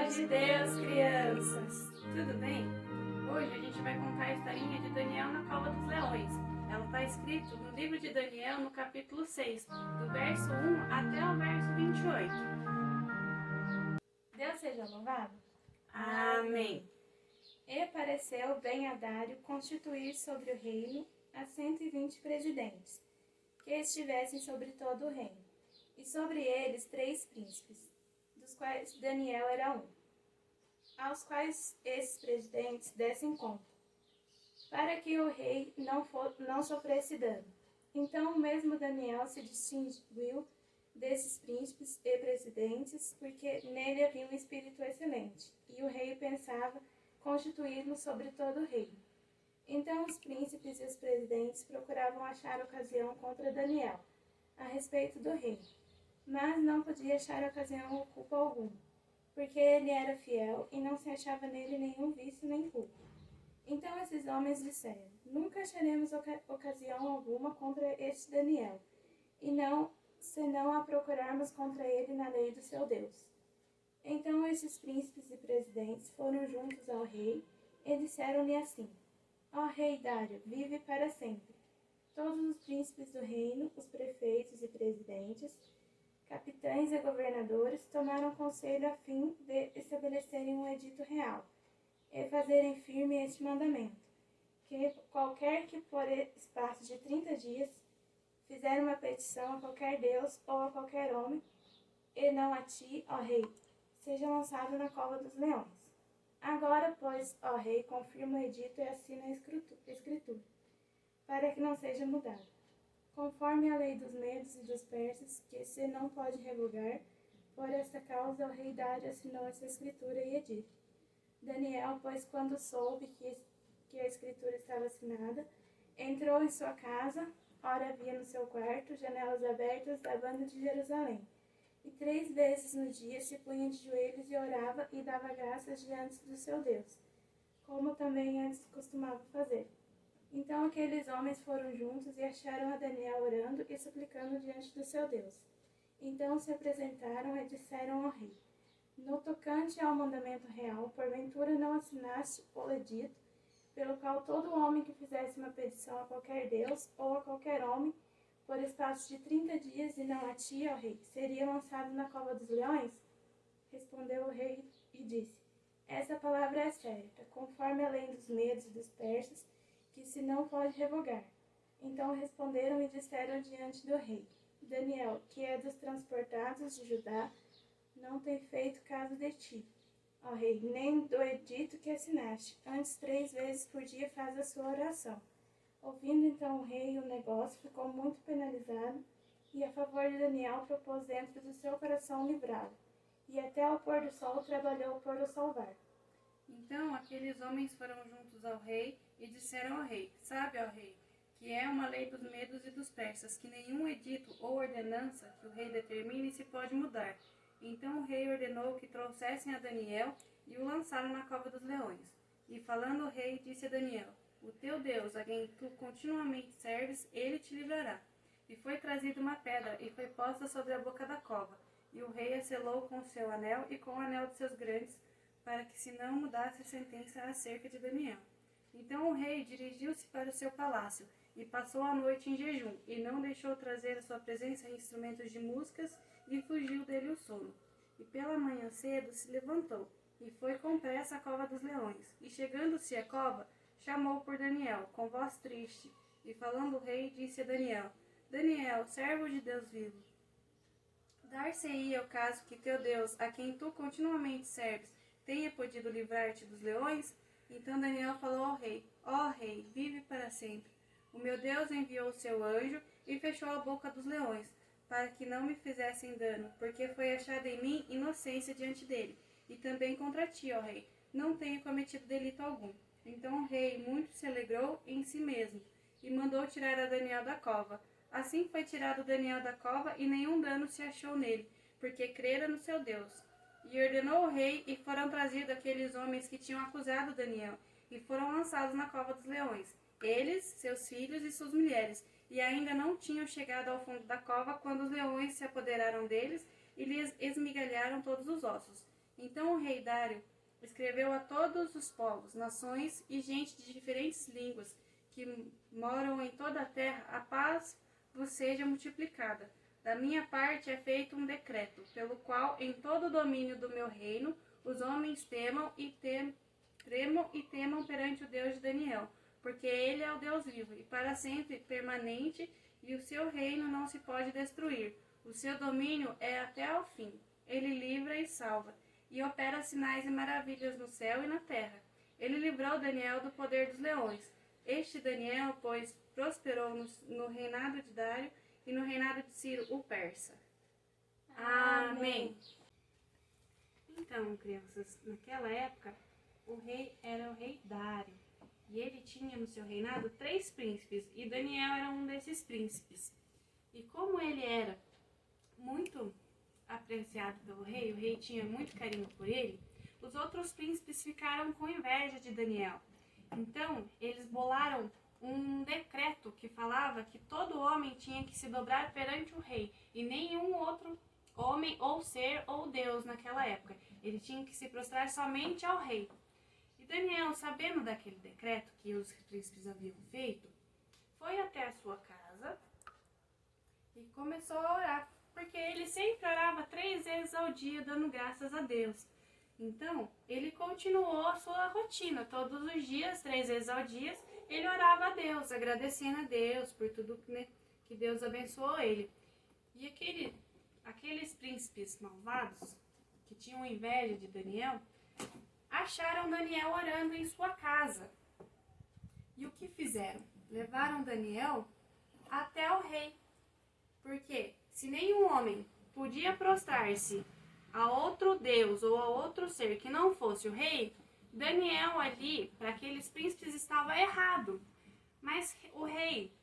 Paz de Deus, crianças! Tudo bem? Hoje a gente vai contar a historinha de Daniel na cova dos leões. Ela está escrita no livro de Daniel, no capítulo 6, do verso 1 até o verso 28. Deus seja louvado. Amém. E apareceu Ben-Hadário constituir sobre o reino a 120 presidentes, que estivessem sobre todo o reino, e sobre eles 3 príncipes, dos quais Daniel era um, aos quais esses presidentes dessem conta, para que o rei não sofresse dano. Então mesmo Daniel se distinguiu desses príncipes e presidentes, porque nele havia um espírito excelente, e o rei pensava constituí-lo sobre todo o reino. Então os príncipes e os presidentes procuravam achar ocasião contra Daniel, a respeito do rei, mas não podia achar ocasião ou culpa alguma, porque ele era fiel e não se achava nele nenhum vício nem culpa. Então esses homens disseram: nunca acharemos ocasião alguma contra este Daniel, e não senão a procurarmos contra ele na lei do seu Deus. Então esses príncipes e presidentes foram juntos ao rei e disseram-lhe assim: ó rei Dário, vive para sempre. Todos os príncipes do reino, os prefeitos e presidentes, capitães e governadores tomaram conselho a fim de estabelecerem um edito real e fazerem firme este mandamento, que qualquer que por espaço de 30 dias fizer uma petição a qualquer deus ou a qualquer homem, e não a ti, ó rei, seja lançado na cova dos leões. Agora, pois, ó rei, confirma o edito e assina a escritura, para que não seja mudado, conforme a lei dos medos e dos persas, que se não pode revogar. Por esta causa o rei Dário assinou essa escritura e edito. Daniel, pois, quando soube que a escritura estava assinada, entrou em sua casa, ora havia no seu quarto janelas abertas da banda de Jerusalém, e 3 vezes no dia se punha de joelhos e orava e dava graças diante do seu Deus, como também antes costumava fazer. Então aqueles homens foram juntos e acharam a Daniel orando e suplicando diante do seu Deus. Então se apresentaram e disseram ao rei: no tocante ao mandamento real, porventura não assinaste o edito, pelo qual todo homem que fizesse uma petição a qualquer deus ou a qualquer homem, por espaço de 30 dias, e não a ti, ó rei, seria lançado na cova dos leões? Respondeu o rei e disse: essa palavra é certa, conforme a lei dos medos e dos persas, que se não pode revogar. Então responderam e disseram diante do rei: Daniel, que é dos transportados de Judá, não tem feito caso de ti, ó rei, nem do edito que assinaste. Antes 3 vezes por dia faz a sua oração. Ouvindo então o rei o negócio, ficou muito penalizado, e a favor de Daniel propôs dentro do seu coração livrá-lo, e até ao pôr do sol trabalhou por o salvar. Então aqueles homens foram juntos ao rei e disseram ao rei: sabe, ó rei, que é uma lei dos medos e dos persas, que nenhum edito ou ordenança que o rei determine se pode mudar. Então o rei ordenou que trouxessem a Daniel e o lançaram na cova dos leões. E falando o rei, disse a Daniel: o teu Deus, a quem tu continuamente serves, ele te livrará. E foi trazida uma pedra e foi posta sobre a boca da cova. E o rei a selou com o seu anel e com o anel de seus grandes, para que se não mudasse a sentença acerca de Daniel. Então o rei dirigiu-se para o seu palácio e passou a noite em jejum, e não deixou trazer à sua presença instrumentos de músicas, e fugiu dele o sono. E pela manhã cedo se levantou, e foi com pressa à cova dos leões. E chegando-se à cova, chamou por Daniel, com voz triste, e falando o rei, disse a Daniel: Daniel, servo de Deus vivo, dar-se-ia o caso que teu Deus, a quem tu continuamente serves, tenha podido livrar-te dos leões? Então Daniel falou ao rei: ó rei, vive para sempre. O meu Deus enviou o seu anjo e fechou a boca dos leões, para que não me fizessem dano, porque foi achada em mim inocência diante dele, e também contra ti, ó rei, não tenho cometido delito algum. Então o rei muito se alegrou em si mesmo, e mandou tirar a Daniel da cova. Assim foi tirado Daniel da cova, e nenhum dano se achou nele, porque crera no seu Deus. E ordenou o rei, e foram trazidos aqueles homens que tinham acusado Daniel, e foram lançados na cova dos leões, eles, seus filhos e suas mulheres, e ainda não tinham chegado ao fundo da cova, quando os leões se apoderaram deles e lhes esmigalharam todos os ossos. Então o rei Dário escreveu a todos os povos, nações e gente de diferentes línguas que moram em toda a terra: a paz vos seja multiplicada. Da minha parte é feito um decreto, pelo qual em todo o domínio do meu reino os homens tremam e temam perante o Deus de Daniel, porque ele é o Deus vivo e para sempre permanente, e o seu reino não se pode destruir. O seu domínio é até ao fim. Ele livra e salva, e opera sinais e maravilhas no céu e na terra. Ele livrou Daniel do poder dos leões. Este Daniel, pois, prosperou no reinado de Dário e no reinado de Ciro, o persa. Amém. Então, crianças, naquela época, o rei era o rei Dário. E ele tinha no seu reinado 3 príncipes, e Daniel era um desses príncipes. E como ele era muito apreciado pelo rei, o rei tinha muito carinho por ele, os outros príncipes ficaram com inveja de Daniel. Então, eles bolaram um decreto que falava que todo homem tinha que se dobrar perante o rei, e nenhum outro homem ou ser ou Deus naquela época. Ele tinha que se prostrar somente ao rei. E Daniel, sabendo daquele decreto que os príncipes haviam feito, foi até a sua casa e começou a orar, porque ele sempre orava 3 vezes ao dia, dando graças a Deus. Então, ele continuou a sua rotina. Todos os dias, 3 vezes ao dia, ele orava a Deus, agradecendo a Deus por tudo que Deus abençoou ele. E aqueles príncipes malvados, que tinham inveja de Daniel, acharam Daniel orando em sua casa. E o que fizeram? Levaram Daniel até o rei. Porque se nenhum homem podia prostrar-se a outro Deus ou a outro ser que não fosse o rei, Daniel ali, para aqueles príncipes, estava errado. Mas o rei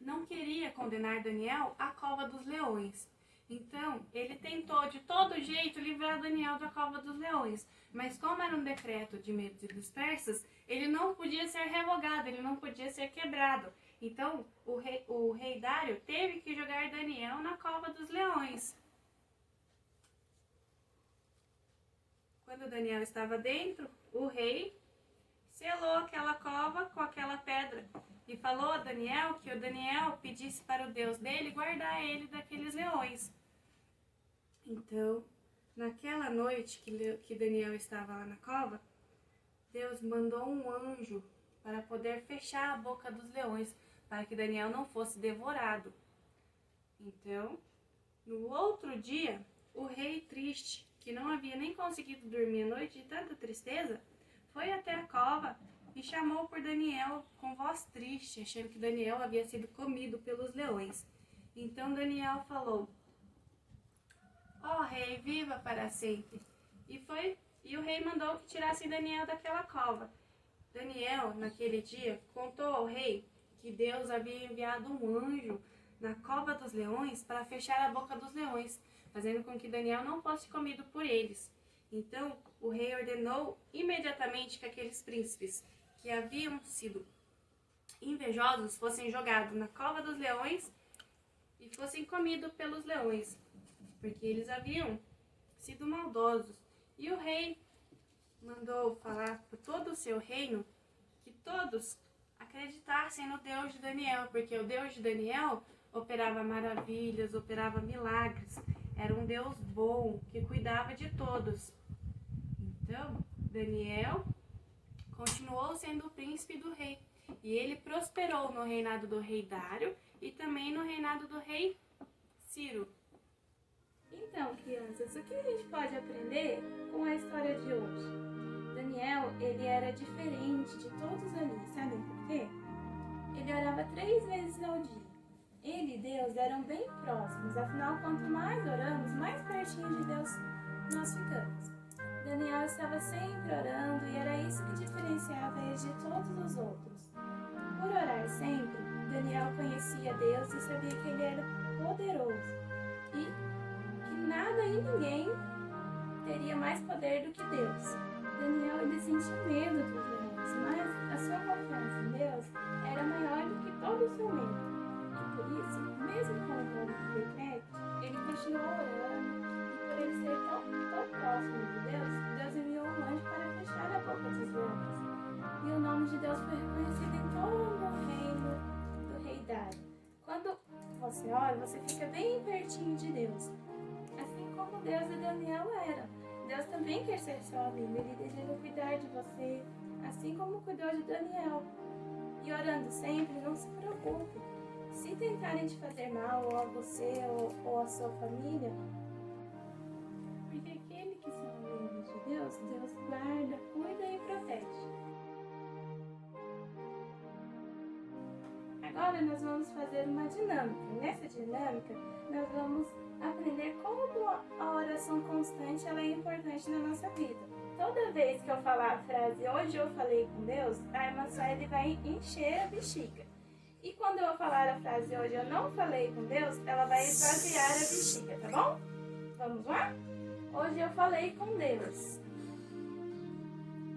não queria condenar Daniel à cova dos leões. Então, ele tentou de todo jeito livrar Daniel da cova dos leões. Mas como era um decreto de Medos e dos persas, ele não podia ser revogado, ele não podia ser quebrado. Então, o rei Dário teve que jogar Daniel na cova dos leões. Quando Daniel estava dentro, o rei selou aquela cova com aquela pedra e falou a Daniel que o Daniel pedisse para o Deus dele guardar ele daqueles leões. Então, naquela noite que Daniel estava lá na cova, Deus mandou um anjo para poder fechar a boca dos leões, para que Daniel não fosse devorado. Então, no outro dia, o rei triste, que não havia nem conseguido dormir a noite de tanta tristeza, foi até a cova e chamou por Daniel com voz triste, achando que Daniel havia sido comido pelos leões. Então Daniel falou: "Ó rei, viva para sempre." E o rei mandou que tirassem Daniel daquela cova. Daniel, naquele dia, contou ao rei que Deus havia enviado um anjo na cova dos leões para fechar a boca dos leões, fazendo com que Daniel não fosse comido por eles. Então, o rei ordenou imediatamente que aqueles príncipes que haviam sido invejosos fossem jogados na cova dos leões e fossem comidos pelos leões, porque eles haviam sido maldosos. E o rei mandou falar por todo o seu reino que todos acreditassem no Deus de Daniel, porque o Deus de Daniel operava maravilhas, operava milagres, era um Deus bom, que cuidava de todos. Então, Daniel continuou sendo o príncipe do rei, e ele prosperou no reinado do rei Dário e também no reinado do rei Ciro. Então, crianças, o que a gente pode aprender com a história de hoje? Daniel, ele era diferente de todos ali, sabem por quê? Ele orava 3 vezes ao dia. Ele e Deus eram bem próximos, afinal, quanto mais oramos, mais pertinho de Deus nós ficamos. Daniel estava sempre orando e era isso que diferenciava ele de todos os outros. Por orar sempre, Daniel conhecia Deus e sabia que ele era poderoso e que nada e ninguém teria mais poder do que Deus. Daniel, ele sentia medo dos leões, mas a sua confiança em Deus era maior do que todo o seu medo. E por isso, mesmo com o novo decreto, ele continuou orando, e por ele ser tão próximo de nome de Deus foi reconhecido em todo o reino do rei Dário. Quando você ora, você fica bem pertinho de Deus, assim como Deus e Daniel eram. Deus também quer ser seu amigo, Ele deseja cuidar de você, assim como cuidou de Daniel. E orando sempre, não se preocupe. Se tentarem te fazer mal, ou a você, ou a sua família, porque aquele que são amigos de Deus, Deus guarda, cuida e protege. Agora nós vamos fazer uma dinâmica. Nessa dinâmica, nós vamos aprender como a oração constante ela é importante na nossa vida. Toda vez que eu falar a frase "hoje eu falei com Deus", a irmã Sueli vai encher a bexiga. E quando eu falar a frase "hoje eu não falei com Deus", ela vai esvaziar a bexiga, tá bom? Vamos lá? Hoje eu falei com Deus.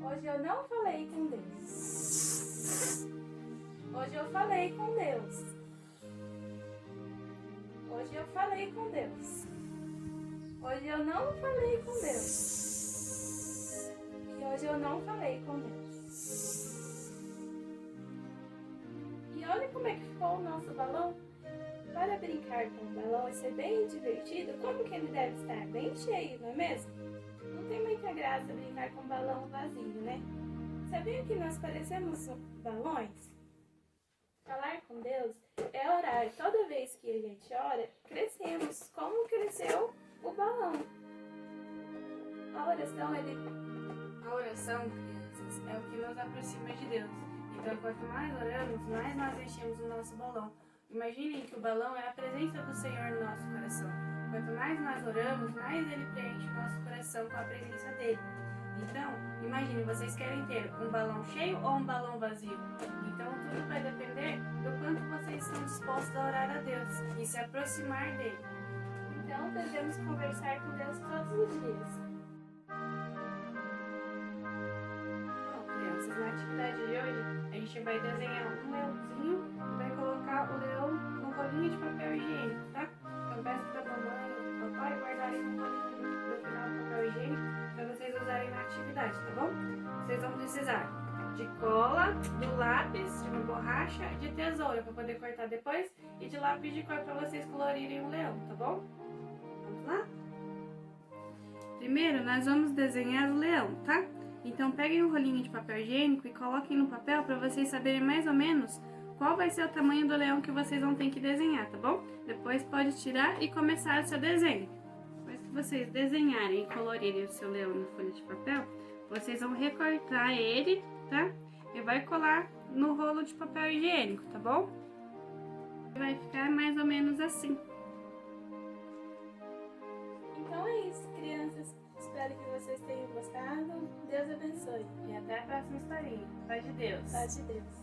Hoje eu não falei com Deus. Hoje eu falei com Deus. Hoje eu falei com Deus. Hoje eu não falei com Deus. E hoje eu não falei com Deus. E olha como é que ficou o nosso balão. Para brincar com o balão e ser bem divertido, como que ele deve estar? Bem cheio, não é mesmo? Não tem muita graça brincar com um balão vazio, né? Sabiam que nós parecemos balões? Falar com Deus é orar. Toda vez que a gente ora, crescemos. Como cresceu o balão? A oração, crianças, é o que nos aproxima de Deus. Então, quanto mais oramos, mais nós enchemos o nosso balão. Imaginem que o balão é a presença do Senhor no nosso coração. Quanto mais nós oramos, mais Ele preenche o nosso coração com a presença dEle. Então, imagine, vocês querem ter um balão cheio ou um balão vazio? Então, tudo vai depender do quanto vocês estão dispostos a orar a Deus e se aproximar dEle. Então, devemos conversar com Deus todos os dias. Bom, crianças, na atividade de hoje, a gente vai desenhar um leãozinho e vai colocar o leão no rolinho de papel higiênico, tá? Então, peço para a mamãe e o papai guardarem um rolinho no final do papel higiênico para vocês usarem na atividade, tá bom? Vocês vão precisar de cola, do lápis, de uma borracha e de tesoura para poder cortar depois e de lápis de cor para vocês colorirem o leão, tá bom? Vamos lá? Primeiro, nós vamos desenhar o leão, tá? Então, peguem um rolinho de papel higiênico e coloquem no papel para vocês saberem mais ou menos qual vai ser o tamanho do leão que vocês vão ter que desenhar, tá bom? Depois pode tirar e começar o seu desenho. Depois que vocês desenharem e colorirem o seu leão na folha de papel, vocês vão recortar ele, tá? E vai colar no rolo de papel higiênico, tá bom? Vai ficar mais ou menos assim. Então é isso, crianças. Espero que vocês tenham gostado. Deus abençoe. E até a próxima historinha. Paz de Deus. Paz de Deus.